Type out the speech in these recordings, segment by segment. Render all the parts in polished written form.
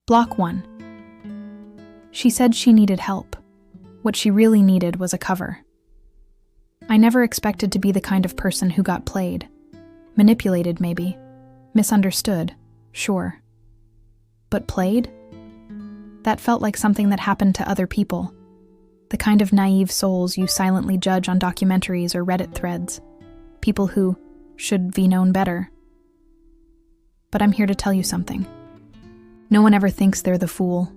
Block 1. She said she needed help. What she really needed was a cover. I never expected to be the kind of person who got played. Manipulated, maybe. Misunderstood, sure. But played? That felt like something that happened to other people. The kind of naive souls you silently judge on documentaries or Reddit threads. People who should be known better. But I'm here to tell you something. No one ever thinks they're the fool,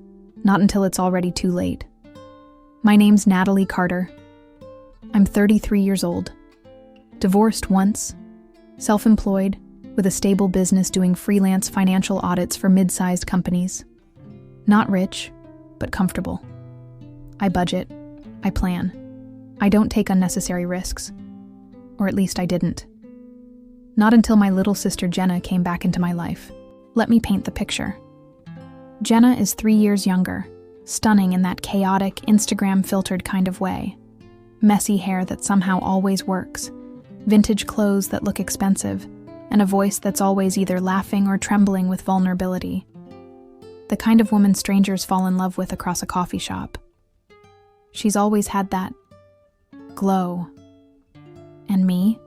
not until it's already too late. My name's Natalie Carter. I'm 33 years old, divorced once, self-employed, with a stable business doing freelance financial audits for mid-sized companies. Not rich, but comfortable. I budget, I plan. I don't take unnecessary risks. Or at least I didn't. Not until my little sister Jenna came back into my life. Let me paint the picture. Jenna is 3 years younger, stunning in that chaotic, Instagram-filtered kind of way. Messy hair that somehow always works, vintage clothes that look expensive, and a voice that's always either laughing or trembling with vulnerability. The kind of woman strangers fall in love with across a coffee shop. She's always had that glow. And me?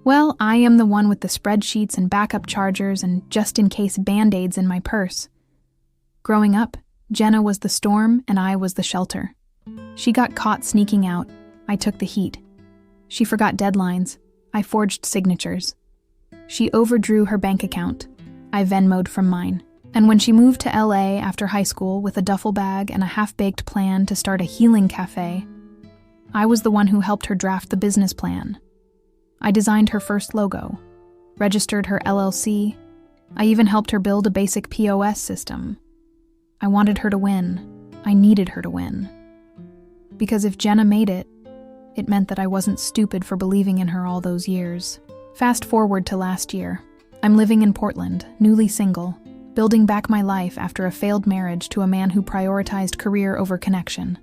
Well, I am the one with the spreadsheets and backup chargers and just-in-case Band-Aids in my purse. Growing up, Jenna was the storm and I was the shelter. She got caught sneaking out. I took the heat. She forgot deadlines. I forged signatures. She overdrew her bank account. I Venmo'd from mine. And when she moved to LA after high school with a duffel bag and a half-baked plan to start a healing cafe, I was the one who helped her draft the business plan. I designed her first logo, registered her LLC. I even helped her build a basic POS system. I wanted her to win. I needed her to win. Because if Jenna made it, it meant that I wasn't stupid for believing in her all those years. Fast forward to last year. I'm living in Portland, newly single, building back my life after a failed marriage to a man who prioritized career over connection.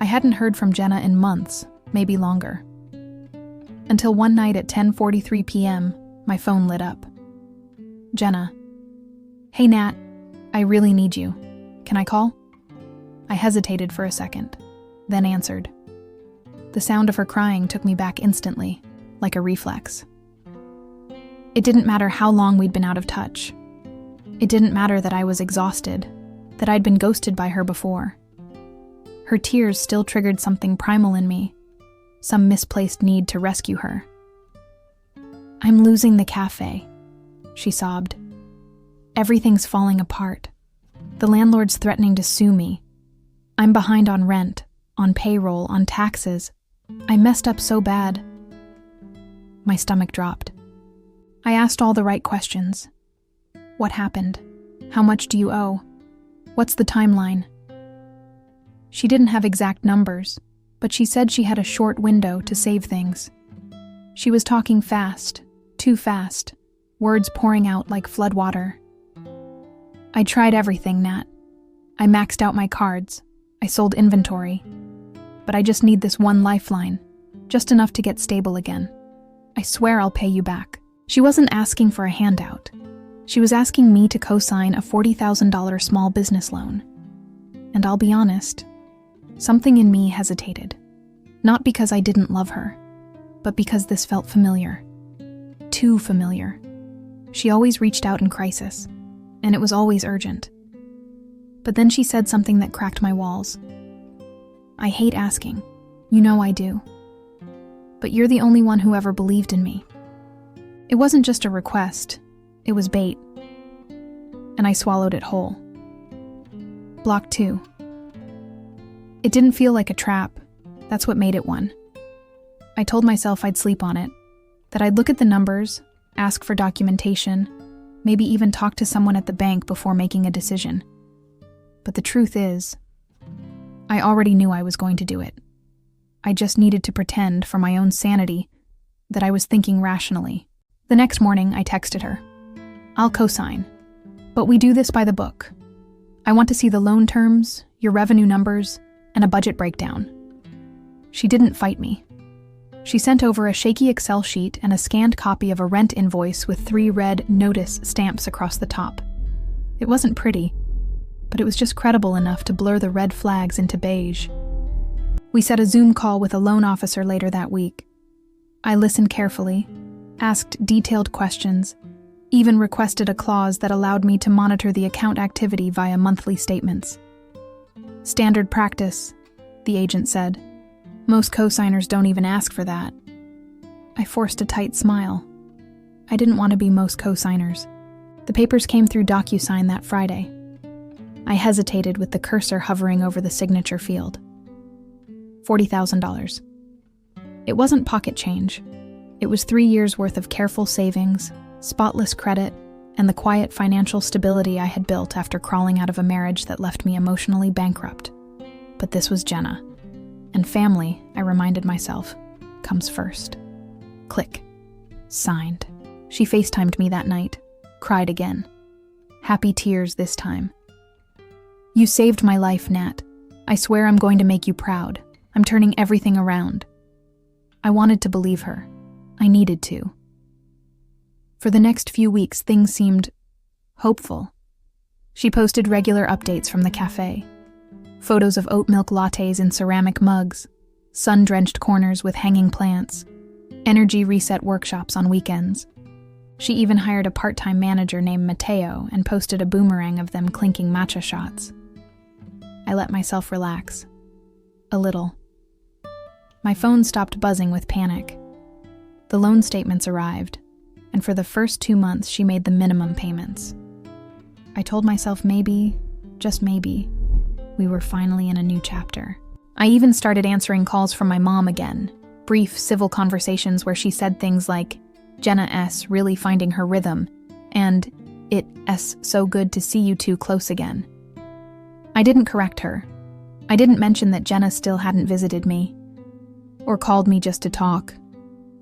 I hadn't heard from Jenna in months, maybe longer. Until one night at 10:43 p.m., my phone lit up. Jenna. Hey Nat, I really need you. Can I call? I hesitated for a second, then answered. The sound of her crying took me back instantly, like a reflex. It didn't matter how long we'd been out of touch. It didn't matter that I was exhausted, that I'd been ghosted by her before. Her tears still triggered something primal in me, some misplaced need to rescue her. I'm losing the cafe, she sobbed. Everything's falling apart. The landlord's threatening to sue me. I'm behind on rent, on payroll, on taxes. I messed up so bad. My stomach dropped. I asked all the right questions. What happened? How much do you owe? What's the timeline? She didn't have exact numbers, but she said she had a short window to save things. She was talking fast, too fast, words pouring out like floodwater. I tried everything, Nat. I maxed out my cards. I sold inventory. But I just need this one lifeline, just enough to get stable again. I swear I'll pay you back. She wasn't asking for a handout. She was asking me to co-sign a $40,000 small business loan. And I'll be honest, something in me hesitated. Not because I didn't love her, but because this felt familiar. Too familiar. She always reached out in crisis, and it was always urgent. But then she said something that cracked my walls. I hate asking. You know I do. But you're the only one who ever believed in me. It wasn't just a request. It was bait. And I swallowed it whole. Block 2. It didn't feel like a trap. That's what made it one. I told myself I'd sleep on it, that I'd look at the numbers, ask for documentation, maybe even talk to someone at the bank before making a decision. But the truth is, I already knew I was going to do it. I just needed to pretend, for my own sanity, that I was thinking rationally. The next morning, I texted her. I'll co-sign, but we do this by the book. I want to see the loan terms, your revenue numbers, and a budget breakdown. She didn't fight me. She sent over a shaky Excel sheet and a scanned copy of a rent invoice with 3 red notice stamps across the top. It wasn't pretty, but it was just credible enough to blur the red flags into beige. We set a Zoom call with a loan officer later that week. I listened carefully, asked detailed questions, even requested a clause that allowed me to monitor the account activity via monthly statements. Standard practice, the agent said. Most co-signers don't even ask for that. I forced a tight smile. I didn't want to be most co-signers. The papers came through DocuSign that Friday. I hesitated with the cursor hovering over the signature field. $40,000. It wasn't pocket change. It was 3 years' worth of careful savings, spotless credit, and the quiet financial stability I had built after crawling out of a marriage that left me emotionally bankrupt. But this was Jenna. And family, I reminded myself, comes first. Click. Signed. She FaceTimed me that night. Cried again. Happy tears this time. You saved my life, Nat. I swear I'm going to make you proud. I'm turning everything around. I wanted to believe her. I needed to. For the next few weeks, things seemed hopeful. She posted regular updates from the cafe. Photos of oat milk lattes in ceramic mugs, sun-drenched corners with hanging plants, energy reset workshops on weekends. She even hired a part-time manager named Mateo and posted a boomerang of them clinking matcha shots. I let myself relax. A little. My phone stopped buzzing with panic. The loan statements arrived, and for the first 2 months she made the minimum payments. I told myself maybe, just maybe, we were finally in a new chapter. I even started answering calls from my mom again, brief civil conversations where she said things like, Jenna S. really finding her rhythm, and it's so good to see you two close again. I didn't correct her. I didn't mention that Jenna still hadn't visited me, or called me just to talk,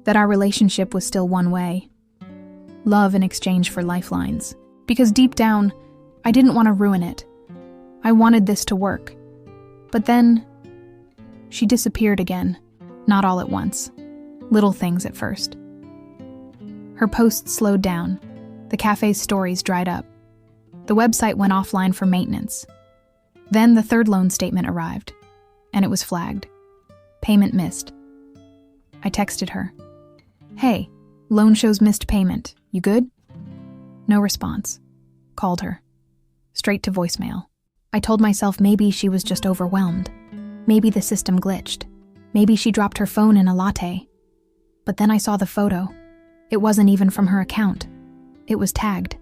that our relationship was still one way. Love in exchange for lifelines. Because deep down, I didn't want to ruin it. I wanted this to work. But then, she disappeared again, not all at once. Little things at first. Her posts slowed down. The cafe's stories dried up. The website went offline for maintenance. Then the third loan statement arrived, and it was flagged. Payment missed. I texted her. Hey, loan shows missed payment. You good? No response. Called her. Straight to voicemail. I told myself maybe she was just overwhelmed. Maybe the system glitched. Maybe she dropped her phone in a latte. But then I saw the photo. It wasn't even from her account. It was tagged.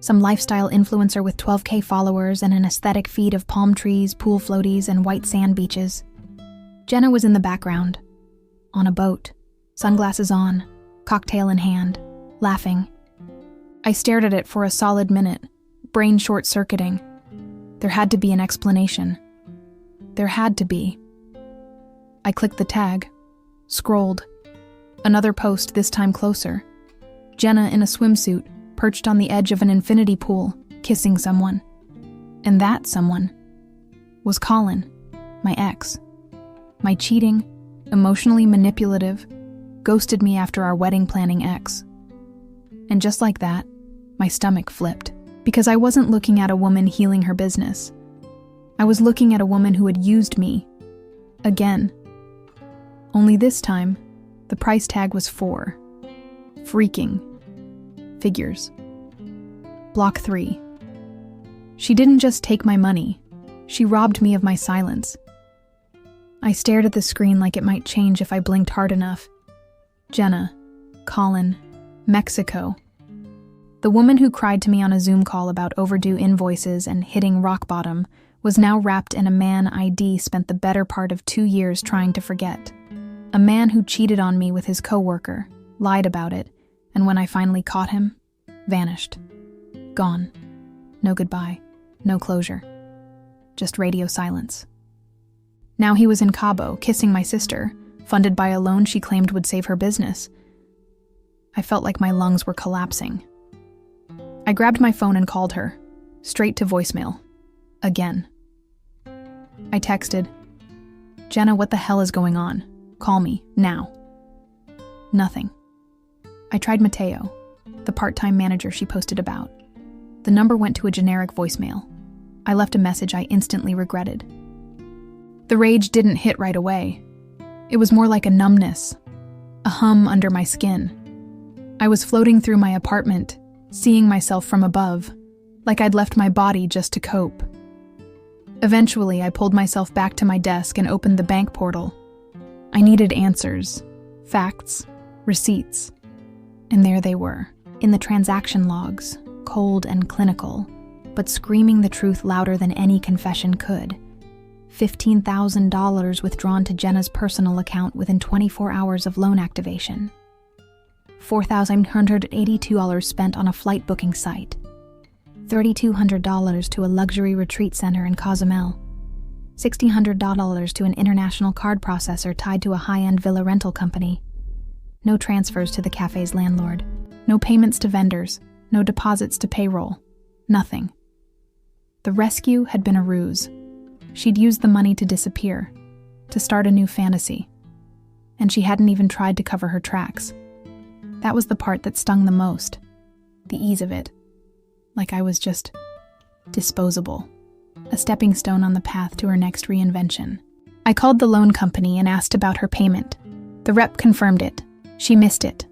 Some lifestyle influencer with 12K followers and an aesthetic feed of palm trees, pool floaties, and white sand beaches. Jenna was in the background. On a boat. Sunglasses on. Cocktail in hand. Laughing. I stared at it for a solid minute, brain short-circuiting. There had to be an explanation. There had to be. I clicked the tag. Scrolled. Another post, this time closer. Jenna in a swimsuit, perched on the edge of an infinity pool, kissing someone. And that someone was Colin, my ex. My cheating, emotionally manipulative, ghosted me after our wedding planning ex. And just like that, my stomach flipped. Because I wasn't looking at a woman healing her business. I was looking at a woman who had used me. Again. Only this time, the price tag was 4. Freaking figures. Block 3. She didn't just take my money. She robbed me of my silence. I stared at the screen like it might change if I blinked hard enough. Jenna, Colin, Mexico. The woman who cried to me on a Zoom call about overdue invoices and hitting rock bottom was now wrapped in a man ID spent the better part of 2 years trying to forget. A man who cheated on me with his coworker, lied about it, and when I finally caught him, vanished. Gone. No goodbye. No closure. Just radio silence. Now he was in Cabo, kissing my sister, funded by a loan she claimed would save her business. I felt like my lungs were collapsing. I grabbed my phone and called her, straight to voicemail. Again. I texted, Jenna, what the hell is going on? Call me, now. Nothing. I tried Mateo, the part-time manager she posted about. The number went to a generic voicemail. I left a message I instantly regretted. The rage didn't hit right away. It was more like a numbness, a hum under my skin. I was floating through my apartment, seeing myself from above, like I'd left my body just to cope. Eventually, I pulled myself back to my desk and opened the bank portal. I needed answers, facts, receipts. And there they were, in the transaction logs, cold and clinical, but screaming the truth louder than any confession could. $15,000 withdrawn to Jenna's personal account within 24 hours of loan activation. $4,182 spent on a flight booking site. $3,200 to a luxury retreat center in Cozumel. $1,600 to an international card processor tied to a high-end villa rental company. No transfers to the cafe's landlord. No payments to vendors. No deposits to payroll. Nothing. The rescue had been a ruse. She'd used the money to disappear, to start a new fantasy. And she hadn't even tried to cover her tracks. That was the part that stung the most. The ease of it. Like I was just disposable. A stepping stone on the path to her next reinvention. I called the loan company and asked about her payment. The rep confirmed it. She missed it.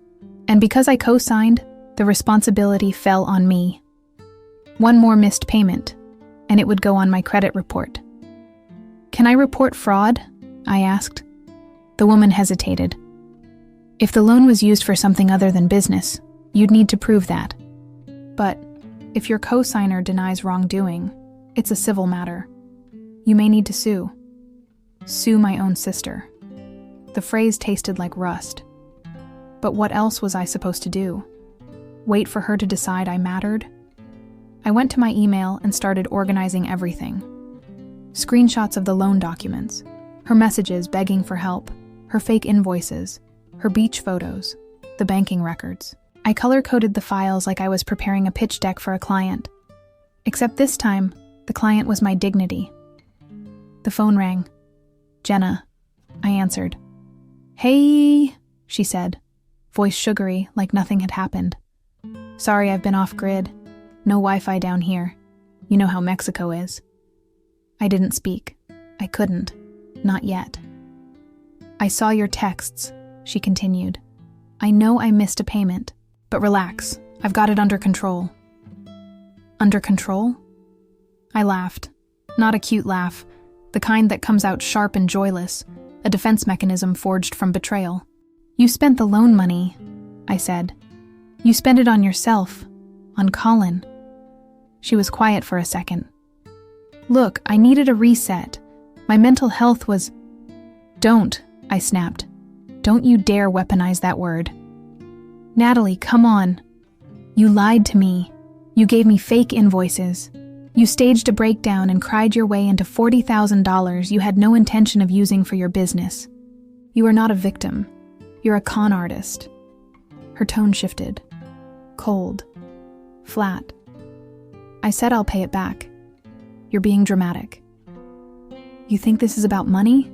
And because I co-signed, the responsibility fell on me. One more missed payment, and it would go on my credit report. "Can I report fraud?" I asked. The woman hesitated. "If the loan was used for something other than business, you'd need to prove that. But if your co-signer denies wrongdoing, it's a civil matter. You may need to sue. Sue my own sister." The phrase tasted like rust. But what else was I supposed to do? Wait for her to decide I mattered? I went to my email and started organizing everything. Screenshots of the loan documents, her messages begging for help, her fake invoices, her beach photos, the banking records. I color-coded the files like I was preparing a pitch deck for a client. Except this time, the client was my dignity. The phone rang. "Jenna," I answered. "Hey," she said, voice sugary like nothing had happened. "Sorry, I've been off-grid. No Wi-Fi down here. You know how Mexico is." I didn't speak. I couldn't. Not yet. "I saw your texts," she continued. "I know I missed a payment, but relax. I've got it under control." Under control? I laughed. Not a cute laugh, the kind that comes out sharp and joyless, a defense mechanism forged from betrayal. "You spent the loan money," I said. "You spent it on yourself, on Colin." She was quiet for a second. "Look, I needed a reset. My mental health was—" "Don't," I snapped. "Don't you dare weaponize that word." "Natalie, come on. You lied to me. You gave me fake invoices. You staged a breakdown and cried your way into $40,000 you had no intention of using for your business. You are not a victim. You're a con artist." Her tone shifted. Cold. Flat. "I said I'll pay it back. You're being dramatic." "You think this is about money?"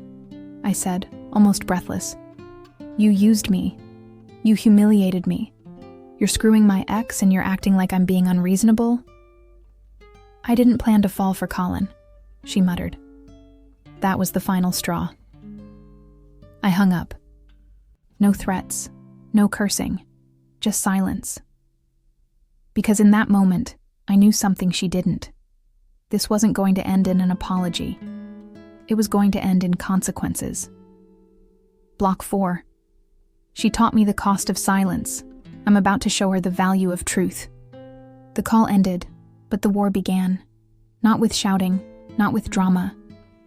I said, almost breathless. "You used me. You humiliated me. You're screwing my ex and you're acting like I'm being unreasonable?" "I didn't plan to fall for Colin," she muttered. That was the final straw. I hung up. No threats, no cursing, just silence. Because in that moment, I knew something she didn't. This wasn't going to end in an apology. It was going to end in consequences. Block 4. She taught me the cost of silence. I'm about to show her the value of truth. The call ended, but the war began. Not with shouting, not with drama,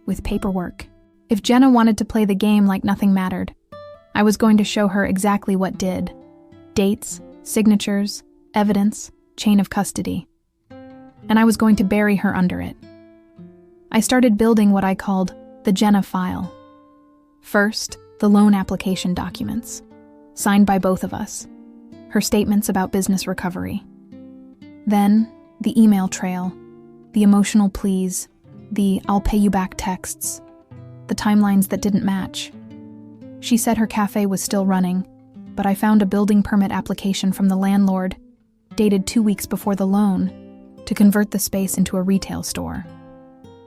with paperwork. If Jenna wanted to play the game like nothing mattered, I was going to show her exactly what did. Dates, signatures, evidence, chain of custody. And I was going to bury her under it. I started building what I called the Jenna file. First, the loan application documents, signed by both of us. Her statements about business recovery. Then, the email trail, the emotional pleas, the "I'll pay you back" texts, the timelines that didn't match. She said her cafe was still running, but I found a building permit application from the landlord, dated 2 weeks before the loan, to convert the space into a retail store.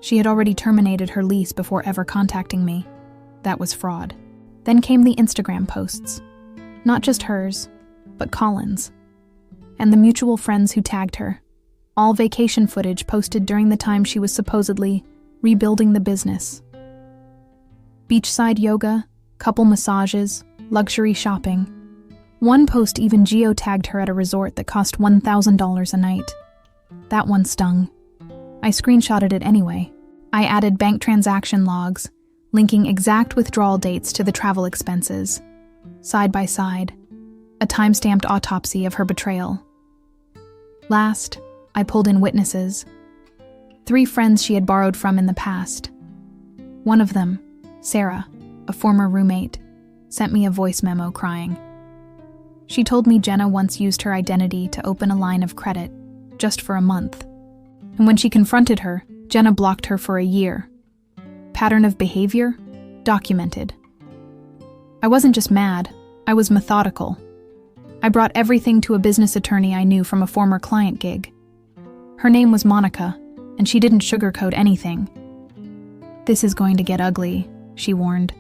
She had already terminated her lease before ever contacting me. That was fraud. Then came the Instagram posts. Not just hers, but Colin's. And the mutual friends who tagged her. All vacation footage posted during the time she was supposedly rebuilding the business. Beachside yoga, couple massages, luxury shopping. One post even geotagged her at a resort that cost $1,000 a night. That one stung. I screenshotted it anyway. I added bank transaction logs, linking exact withdrawal dates to the travel expenses. Side by side, a time-stamped autopsy of her betrayal. Last, I pulled in witnesses. 3 friends she had borrowed from in the past. One of them, Sarah, a former roommate, sent me a voice memo crying. She told me Jenna once used her identity to open a line of credit, just for a month. And when she confronted her, Jenna blocked her for a year. Pattern of behavior? Documented. I wasn't just mad, I was methodical. I brought everything to a business attorney I knew from a former client gig. Her name was Monica, and she didn't sugarcoat anything. "This is going to get ugly," she warned.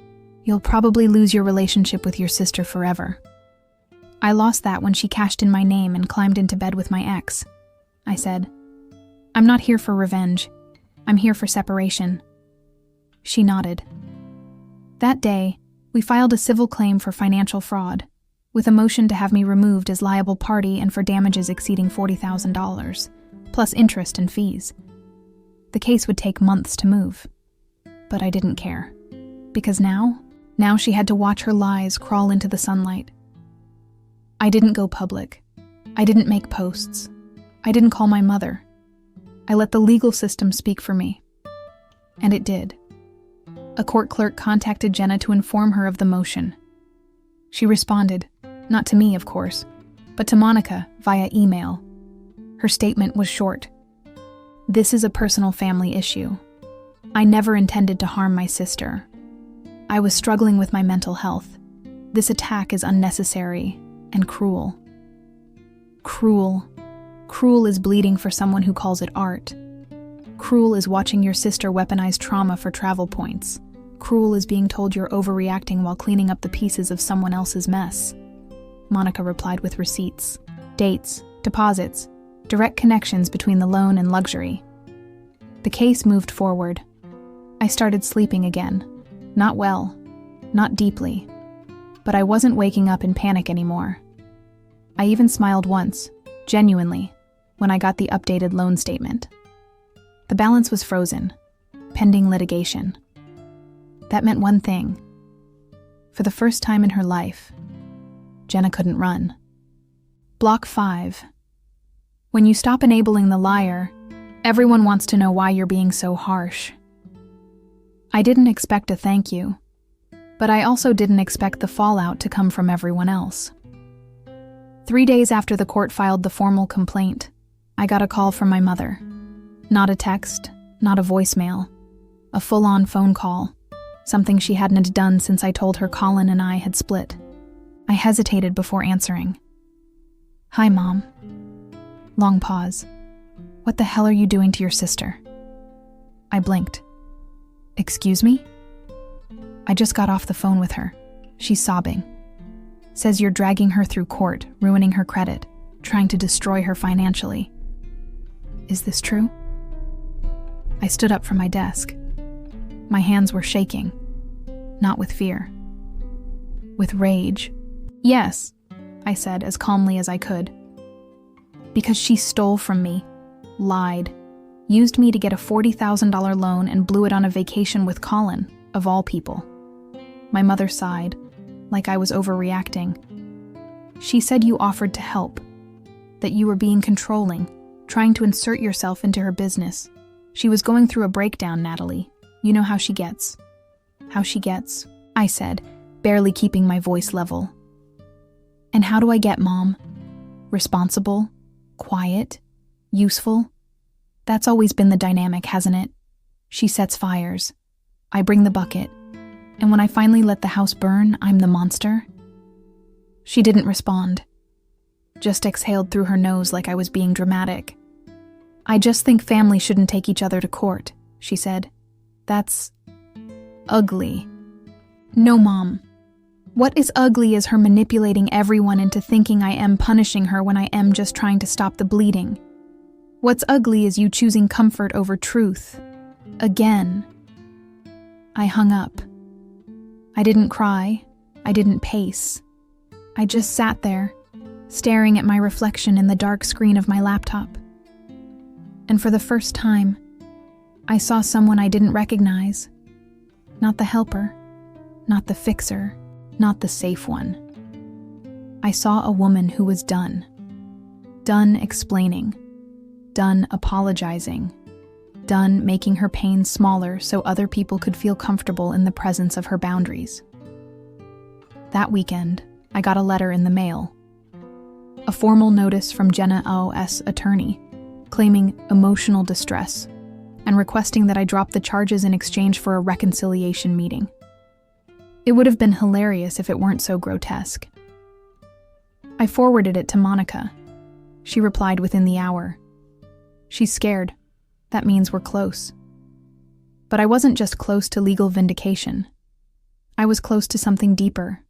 "You'll probably lose your relationship with your sister forever." "I lost that when she cashed in my name and climbed into bed with my ex," I said. "I'm not here for revenge. I'm here for separation." She nodded. That day, we filed a civil claim for financial fraud, with a motion to have me removed as liable party and for damages exceeding $40,000, plus interest and fees. The case would take months to move. But I didn't care. Because now she had to watch her lies crawl into the sunlight. I didn't go public. I didn't make posts. I didn't call my mother. I let the legal system speak for me. And it did. A court clerk contacted Jenna to inform her of the motion. She responded, not to me, of course, but to Monica via email. Her statement was short. "This is a personal family issue. I never intended to harm my sister. I was struggling with my mental health. This attack is unnecessary and cruel." Cruel. Cruel is bleeding for someone who calls it art. Cruel is watching your sister weaponize trauma for travel points. Cruel is being told you're overreacting while cleaning up the pieces of someone else's mess. Monica replied with receipts, dates, deposits, direct connections between the loan and luxury. The case moved forward. I started sleeping again. Not well, not deeply, but I wasn't waking up in panic anymore. I even smiled once, genuinely, when I got the updated loan statement. The balance was frozen, pending litigation. That meant one thing. For the first time in her life, Jenna couldn't run. Block 5. When you stop enabling the liar, everyone wants to know why you're being so harsh. I didn't expect a thank you, but I also didn't expect the fallout to come from everyone else. 3 days after the court filed the formal complaint, I got a call from my mother. Not a text, not a voicemail. A full-on phone call. Something she hadn't done since I told her Colin and I had split. I hesitated before answering. "Hi, Mom." Long pause. "What the hell are you doing to your sister?" I blinked. "Excuse me?" "I just got off the phone with her. She's sobbing. Says you're dragging her through court, ruining her credit, trying to destroy her financially. Is this true?" I stood up from my desk. My hands were shaking, not with fear. With rage. "Yes," I said as calmly as I could. "Because she stole from me, lied, used me to get a $40,000 loan and blew it on a vacation with Colin, of all people." My mother sighed, like I was overreacting. "She said you offered to help, that you were being controlling, trying to insert yourself into her business. She was going through a breakdown, Natalie. You know how she gets." "How she gets," I said, barely keeping my voice level. "And how do I get, Mom? Responsible, quiet, useful? That's always been the dynamic, hasn't it? She sets fires. I bring the bucket. And when I finally let the house burn, I'm the monster?" She didn't respond. Just exhaled through her nose like I was being dramatic. "I just think family shouldn't take each other to court," she said. That's ugly. No, Mom. What is ugly is her manipulating everyone into thinking I am punishing her when I am just trying to stop the bleeding. What's ugly is you choosing comfort over truth. Again. I hung up. I didn't cry. I didn't pace. I just sat there, staring at my reflection in the dark screen of my laptop. And for the first time, I saw someone I didn't recognize. Not the helper, not the fixer, not the safe one. I saw a woman who was done. Done explaining. Done apologizing. Done making her pain smaller so other people could feel comfortable in the presence of her boundaries. That weekend, I got a letter in the mail. A formal notice from Jenna O.'s attorney, claiming emotional distress and requesting that I drop the charges in exchange for a reconciliation meeting. It would have been hilarious if it weren't so grotesque. I forwarded it to Monica. She replied within the hour. She's scared. That means we're close. But I wasn't just close to legal vindication. I was close to something deeper.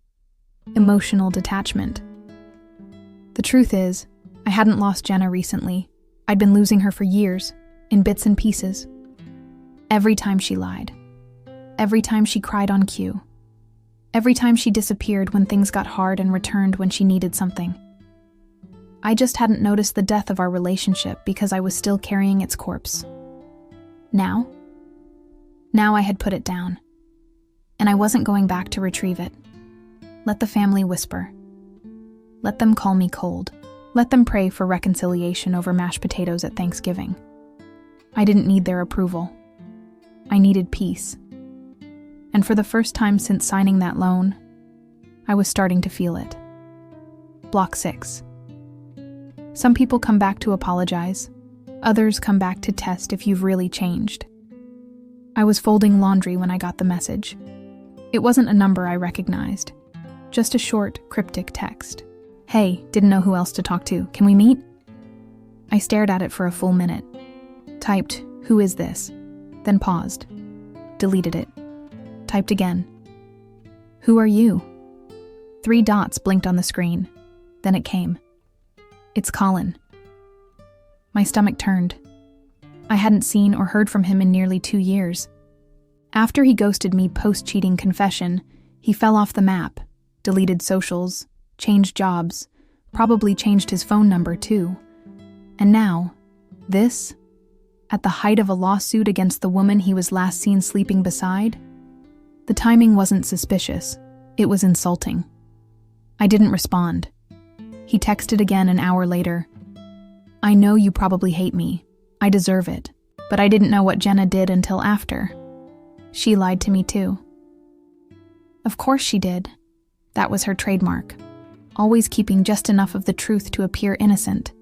Emotional detachment. The truth is, I hadn't lost Jenna recently. I'd been losing her for years, in bits and pieces. Every time she lied. Every time she cried on cue. Every time she disappeared when things got hard and returned when she needed something. I just hadn't noticed the death of our relationship because I was still carrying its corpse. Now I had put it down. And I wasn't going back to retrieve it. Let the family whisper. Let them call me cold. Let them pray for reconciliation over mashed potatoes at Thanksgiving. I didn't need their approval. I needed peace. And for the first time since signing that loan, I was starting to feel it. Block 6. Some people come back to apologize. Others come back to test if you've really changed. I was folding laundry when I got the message. It wasn't a number I recognized. Just a short, cryptic text. Hey, didn't know who else to talk to. Can we meet? I stared at it for a full minute. Typed, "Who is this?" Then paused. Deleted it. Typed again. "Who are you?" 3 dots blinked on the screen. Then it came. It's Colin. My stomach turned. I hadn't seen or heard from him in nearly 2 years. After he ghosted me post-cheating confession, he fell off the map, deleted socials, changed jobs, probably changed his phone number too. And now, this, at the height of a lawsuit against the woman he was last seen sleeping beside? The timing wasn't suspicious. It was insulting. I didn't respond. He texted again an hour later. I know you probably hate me. I deserve it. But I didn't know what Jenna did until after. She lied to me too. Of course she did. That was her trademark. Always keeping just enough of the truth to appear innocent,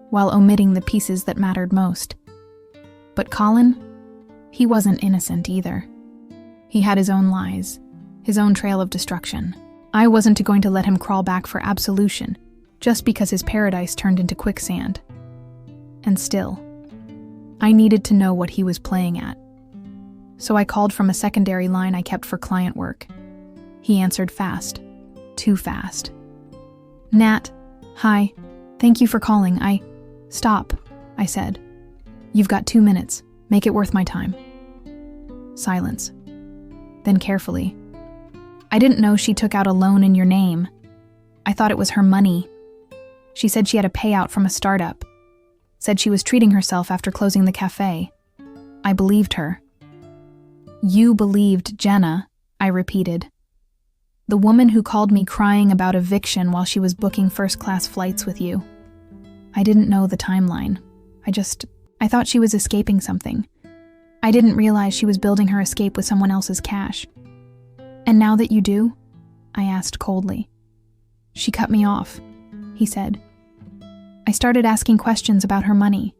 while omitting the pieces that mattered most. But Colin? He wasn't innocent either. He had his own lies, his own trail of destruction. I wasn't going to let him crawl back for absolution, just because his paradise turned into quicksand. And still, I needed to know what he was playing at. So I called from a secondary line I kept for client work. He answered fast. Too fast. Nat, hi. Thank you for calling. Stop, I said. You've got 2 minutes. Make it worth my time. Silence. Then carefully. I didn't know she took out a loan in your name. I thought it was her money. She said she had a payout from a startup. Said she was treating herself after closing the cafe. I believed her. You believed Jenna, I repeated. The woman who called me crying about eviction while she was booking first-class flights with you. I didn't know the timeline. I thought she was escaping something. I didn't realize she was building her escape with someone else's cash. And now that you do? I asked coldly. She cut me off, he said. I started asking questions about her money.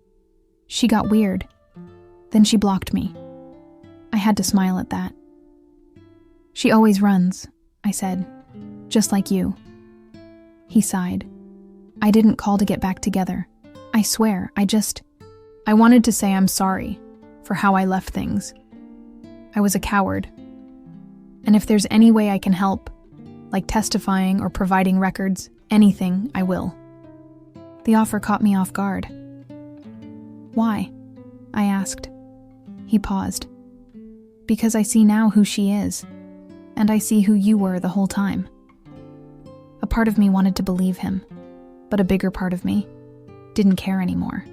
She got weird. Then she blocked me. I had to smile at that. She always runs, I said, just like you. He sighed. I didn't call to get back together. I swear, I wanted to say I'm sorry for how I left things. I was a coward. And if there's any way I can help, like testifying or providing records, anything, I will. The offer caught me off guard. Why? I asked. He paused. Because I see now who she is, and I see who you were the whole time. A part of me wanted to believe him, but a bigger part of me didn't care anymore.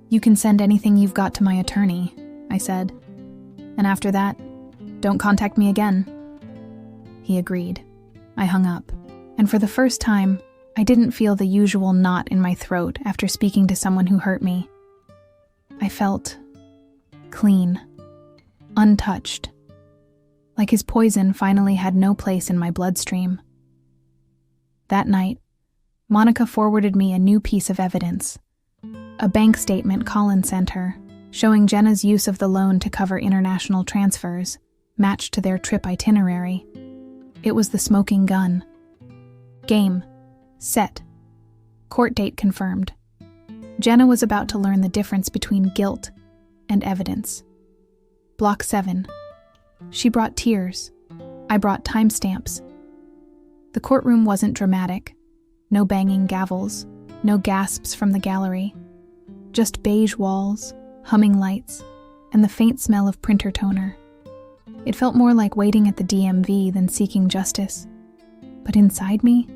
You can send anything you've got to my attorney, I said. And after that, don't contact me again. He agreed. I hung up, and for the first time, I didn't feel the usual knot in my throat after speaking to someone who hurt me. I felt clean, untouched, like his poison finally had no place in my bloodstream. That night, Monica forwarded me a new piece of evidence, a bank statement Colin sent her, showing Jenna's use of the loan to cover international transfers, matched to their trip itinerary. It was the smoking gun. Game. Set. Court date confirmed. Jenna was about to learn the difference between guilt and evidence. Block 7. She brought tears. I brought timestamps. The courtroom wasn't dramatic. No banging gavels, no gasps from the gallery. Just beige walls, humming lights, and the faint smell of printer toner. It felt more like waiting at the DMV than seeking justice. But inside me,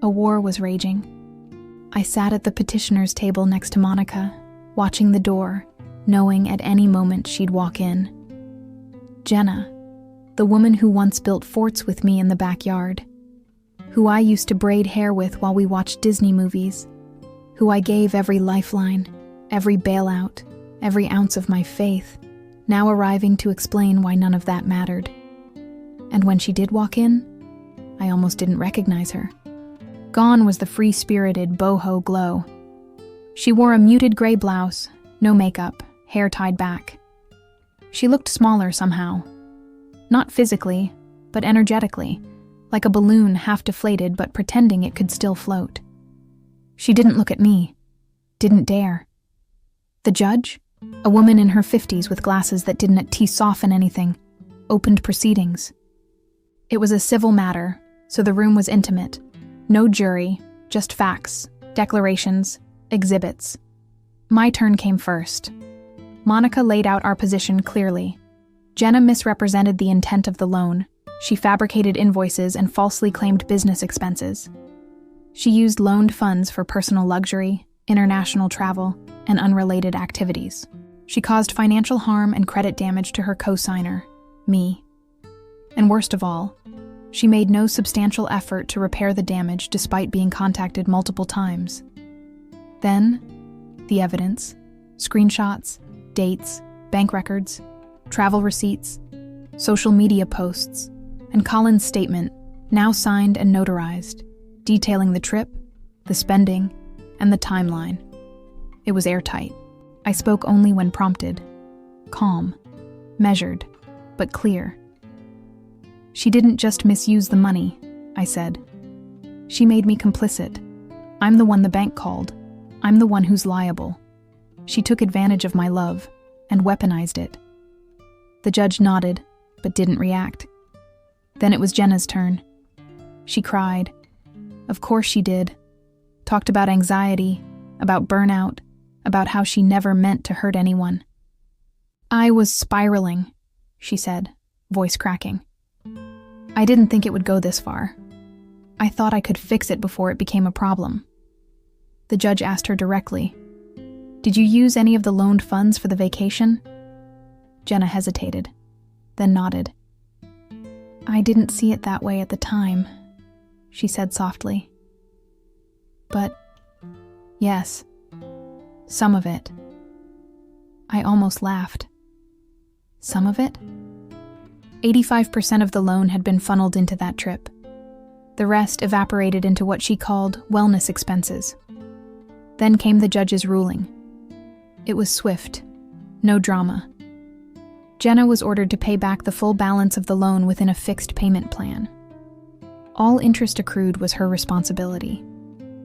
a war was raging. I sat at the petitioner's table next to Monica, watching the door, knowing at any moment she'd walk in. Jenna, the woman who once built forts with me in the backyard, who I used to braid hair with while we watched Disney movies, who I gave every lifeline, every bailout, every ounce of my faith, now arriving to explain why none of that mattered. And when she did walk in, I almost didn't recognize her. Gone was the free-spirited boho glow. She wore a muted gray blouse, no makeup, hair tied back. She looked smaller somehow. Not physically, but energetically, like a balloon half deflated but pretending it could still float. She didn't look at me. Didn't dare. The judge, a woman in her 50s with glasses that didn't at least soften anything, opened proceedings. It was a civil matter, so the room was intimate. No jury, just facts, declarations, exhibits. My turn came first. Monica laid out our position clearly. Jenna misrepresented the intent of the loan. She fabricated invoices and falsely claimed business expenses. She used loaned funds for personal luxury, international travel, and unrelated activities. She caused financial harm and credit damage to her co-signer, me. And worst of all, she made no substantial effort to repair the damage despite being contacted multiple times. Then, the evidence, screenshots, dates, bank records, travel receipts, social media posts, and Colin's statement, now signed and notarized, detailing the trip, the spending, and the timeline. It was airtight. I spoke only when prompted. Calm, measured, but clear. She didn't just misuse the money, I said. She made me complicit. I'm the one the bank called. I'm the one who's liable. She took advantage of my love and weaponized it. The judge nodded, but didn't react. Then it was Jenna's turn. She cried. Of course she did. Talked about anxiety, about burnout, about how she never meant to hurt anyone. I was spiraling, she said, voice cracking. I didn't think it would go this far. I thought I could fix it before it became a problem. The judge asked her directly, "Did you use any of the loaned funds for the vacation?" Jenna hesitated, then nodded. I didn't see it that way at the time, she said softly. But, yes, some of it. I almost laughed. Some of it? 85% of the loan had been funneled into that trip. The rest evaporated into what she called wellness expenses. Then came the judge's ruling. It was swift, no drama. Jenna was ordered to pay back the full balance of the loan within a fixed payment plan. All interest accrued was her responsibility.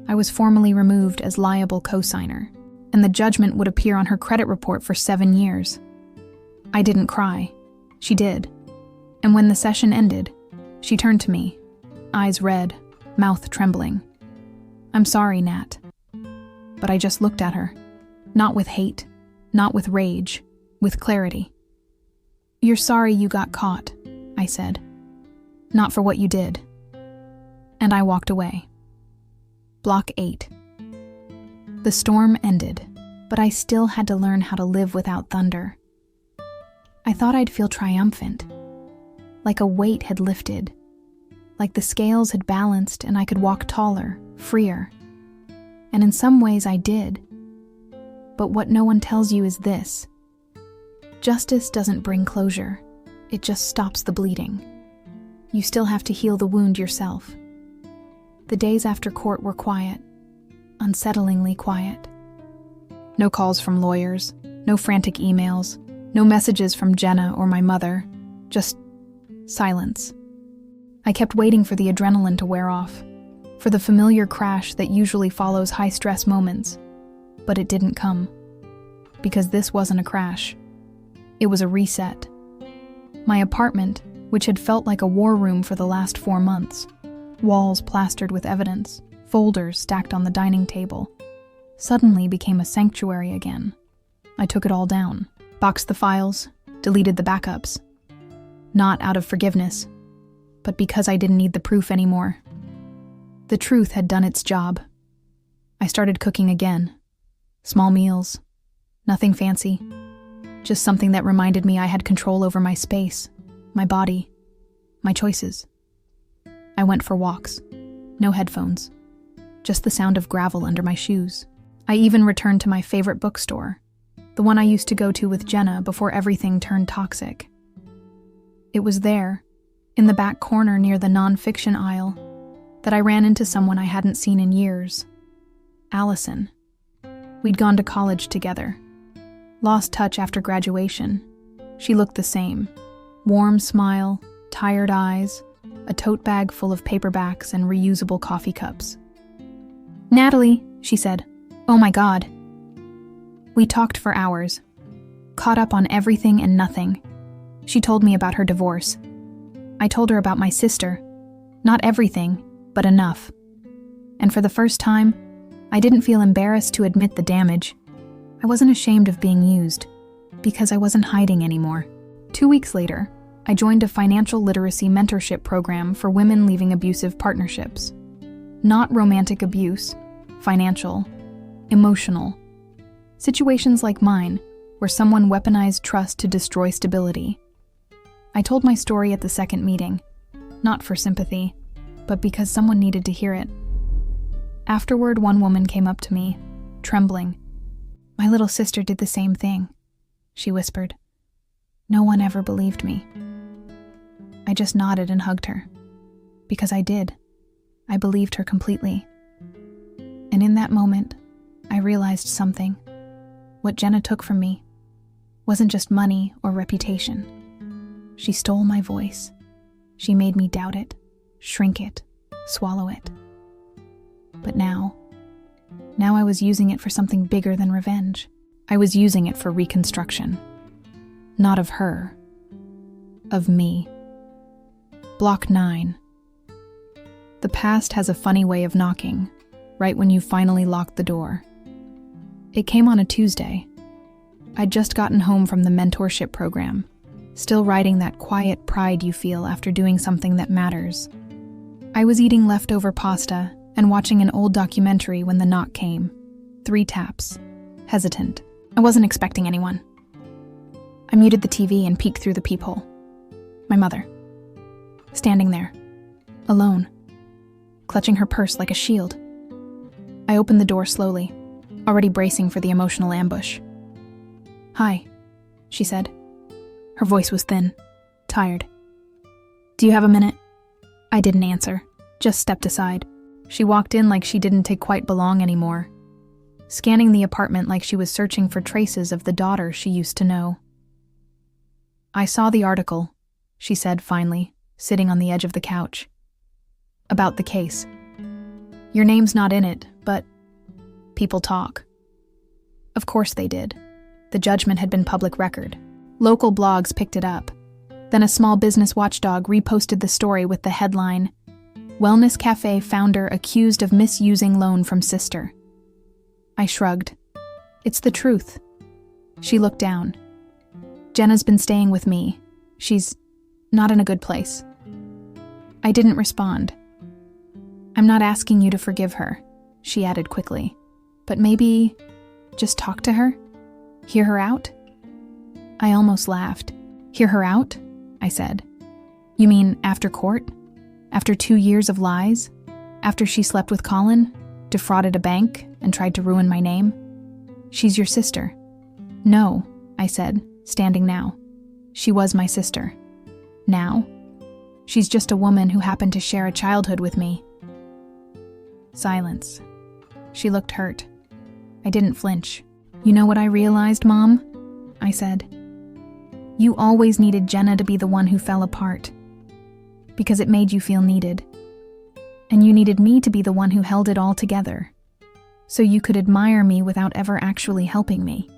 I was formally removed as liable co-signer. and the judgment would appear on her credit report for 7 years. I didn't cry. She did. And when the session ended, she turned to me, eyes red, mouth trembling. "I'm sorry, Nat." But I just looked at her, not with hate, not with rage, with clarity. "You're sorry you got caught," I said. "Not for what you did." And I walked away. Block 8. The storm ended, but I still had to learn how to live without thunder. I thought I'd feel triumphant, like a weight had lifted, like the scales had balanced and I could walk taller, freer. And in some ways I did. But what no one tells you is this: justice doesn't bring closure, it just stops the bleeding. You still have to heal the wound yourself. The days after court were quiet, unsettlingly quiet. No calls from lawyers, no frantic emails, no messages from Jenna or my mother, just silence. I kept waiting for the adrenaline to wear off, for the familiar crash that usually follows high-stress moments, but it didn't come. Because this wasn't a crash. It was a reset. My apartment, which had felt like a war room for the last 4 months, walls plastered with evidence, folders stacked on the dining table, suddenly became a sanctuary again. I took it all down, boxed the files, deleted the backups. Not out of forgiveness, but because I didn't need the proof anymore. The truth had done its job. I started cooking again. Small meals. Nothing fancy. Just something that reminded me I had control over my space, my body, my choices. I went for walks. No headphones. Just the sound of gravel under my shoes. I even returned to my favorite bookstore, the one I used to go to with Jenna before everything turned toxic. It was there, in the back corner near the non-fiction aisle, that I ran into someone I hadn't seen in years. Allison. We'd gone to college together. Lost touch after graduation. She looked the same. Warm smile, tired eyes, a tote bag full of paperbacks and reusable coffee cups. "Natalie," she said. "Oh my God." We talked for hours, caught up on everything and nothing. She told me about her divorce. I told her about my sister. Not everything, but enough. And for the first time, I didn't feel embarrassed to admit the damage. I wasn't ashamed of being used, because I wasn't hiding anymore. 2 weeks later, I joined a financial literacy mentorship program for women leaving abusive partnerships. Not romantic abuse, financial, emotional. Situations like mine, where someone weaponized trust to destroy stability. I told my story at the second meeting, not for sympathy, but because someone needed to hear it. Afterward, one woman came up to me, trembling. "My little sister did the same thing," she whispered. "No one ever believed me." I just nodded and hugged her. Because I did. I believed her completely. And in that moment, I realized something. What Jenna took from me wasn't just money or reputation. She stole my voice. She made me doubt it, shrink it, swallow it. But now I was using it for something bigger than revenge. I was using it for reconstruction. Not of her, of me. Block 9. The past has a funny way of knocking, right when you finally locked the door. It came on a Tuesday. I'd just gotten home from the mentorship program, still riding that quiet pride you feel after doing something that matters. I was eating leftover pasta and watching an old documentary when the knock came. 3 taps. Hesitant. I wasn't expecting anyone. I muted the TV and peeked through the peephole. My mother. Standing there. Alone. Clutching her purse like a shield. I opened the door slowly, already bracing for the emotional ambush. "Hi," she said. Her voice was thin, tired. "Do you have a minute?" I didn't answer, just stepped aside. She walked in like she didn't quite belong anymore, scanning the apartment like she was searching for traces of the daughter she used to know. "I saw the article," she said finally, sitting on the edge of the couch. "About the case. Your name's not in it, but people talk." Of course they did. The judgment had been public record. Local blogs picked it up. Then a small business watchdog reposted the story with the headline, "Wellness Cafe Founder Accused of Misusing Loan from Sister." I shrugged. It's the truth. She looked down. Jenna's been staying with me. She's not in a good place. I didn't respond. I'm not asking you to forgive her, she added quickly. But maybe just talk to her? Hear her out? I almost laughed. Hear her out? I said. You mean after court? After 2 years of lies? After she slept with Colin, defrauded a bank, and tried to ruin my name? She's your sister. No, I said, standing now. She was my sister. Now? She's just a woman who happened to share a childhood with me. Silence. She looked hurt. I didn't flinch. You know what I realized, Mom? I said. You always needed Jenna to be the one who fell apart. Because it made you feel needed. And you needed me to be the one who held it all together. So you could admire me without ever actually helping me.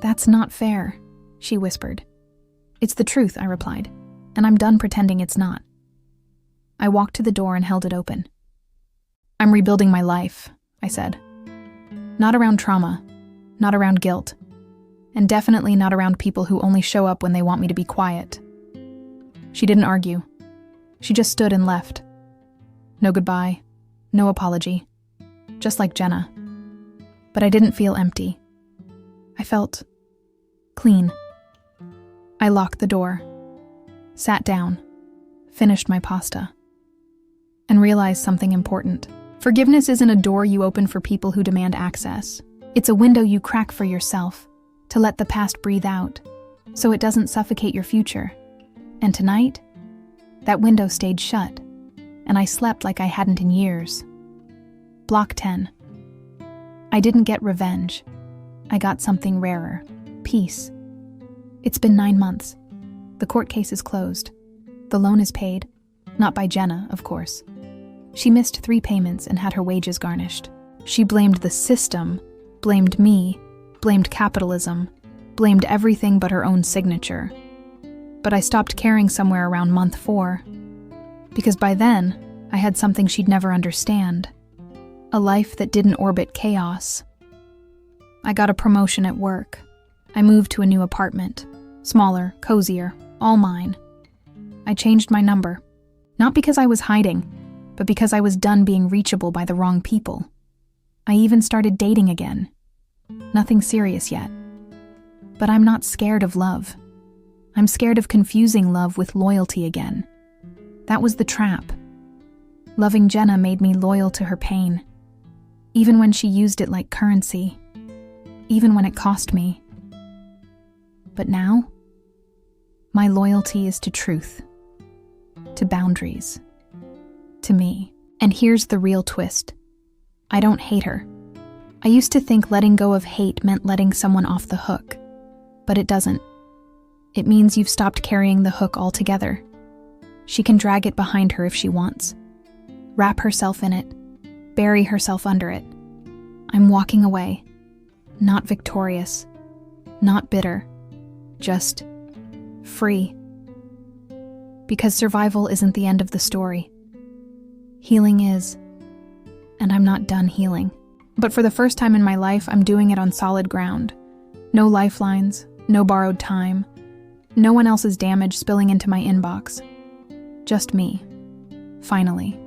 That's not fair, she whispered. It's the truth, I replied, and I'm done pretending it's not. I walked to the door and held it open. I'm rebuilding my life, I said. Not around trauma, not around guilt, and definitely not around people who only show up when they want me to be quiet. She didn't argue. She just stood and left. No goodbye, no apology, just like Jenna. But I didn't feel empty. I felt clean. I locked the door, sat down, finished my pasta, and realized something important. Forgiveness isn't a door you open for people who demand access. It's a window you crack for yourself to let the past breathe out, so it doesn't suffocate your future. And tonight, that window stayed shut, and I slept like I hadn't in years. Block 10. I didn't get revenge. I got something rarer. Peace. It's been 9 months. The court case is closed. The loan is paid. Not by Jenna, of course. She missed 3 payments and had her wages garnished. She blamed the system, blamed me, blamed capitalism, blamed everything but her own signature. But I stopped caring somewhere around month 4. Because by then, I had something she'd never understand. A life that didn't orbit chaos. I got a promotion at work. I moved to a new apartment. Smaller, cozier, all mine. I changed my number. Not because I was hiding, but because I was done being reachable by the wrong people. I even started dating again. Nothing serious yet. But I'm not scared of love. I'm scared of confusing love with loyalty again. That was the trap. Loving Jenna made me loyal to her pain. Even when she used it like currency. Even when it cost me. But now, my loyalty is to truth. To boundaries. To me. And here's the real twist. I don't hate her. I used to think letting go of hate meant letting someone off the hook. But it doesn't. It means you've stopped carrying the hook altogether. She can drag it behind her if she wants. Wrap herself in it. Bury herself under it. I'm walking away. Not victorious. Not bitter. Just free. Because survival isn't the end of the story. Healing is. And I'm not done healing. But for the first time in my life, I'm doing it on solid ground. No lifelines, no borrowed time, no one else's damage spilling into my inbox. Just me. Finally.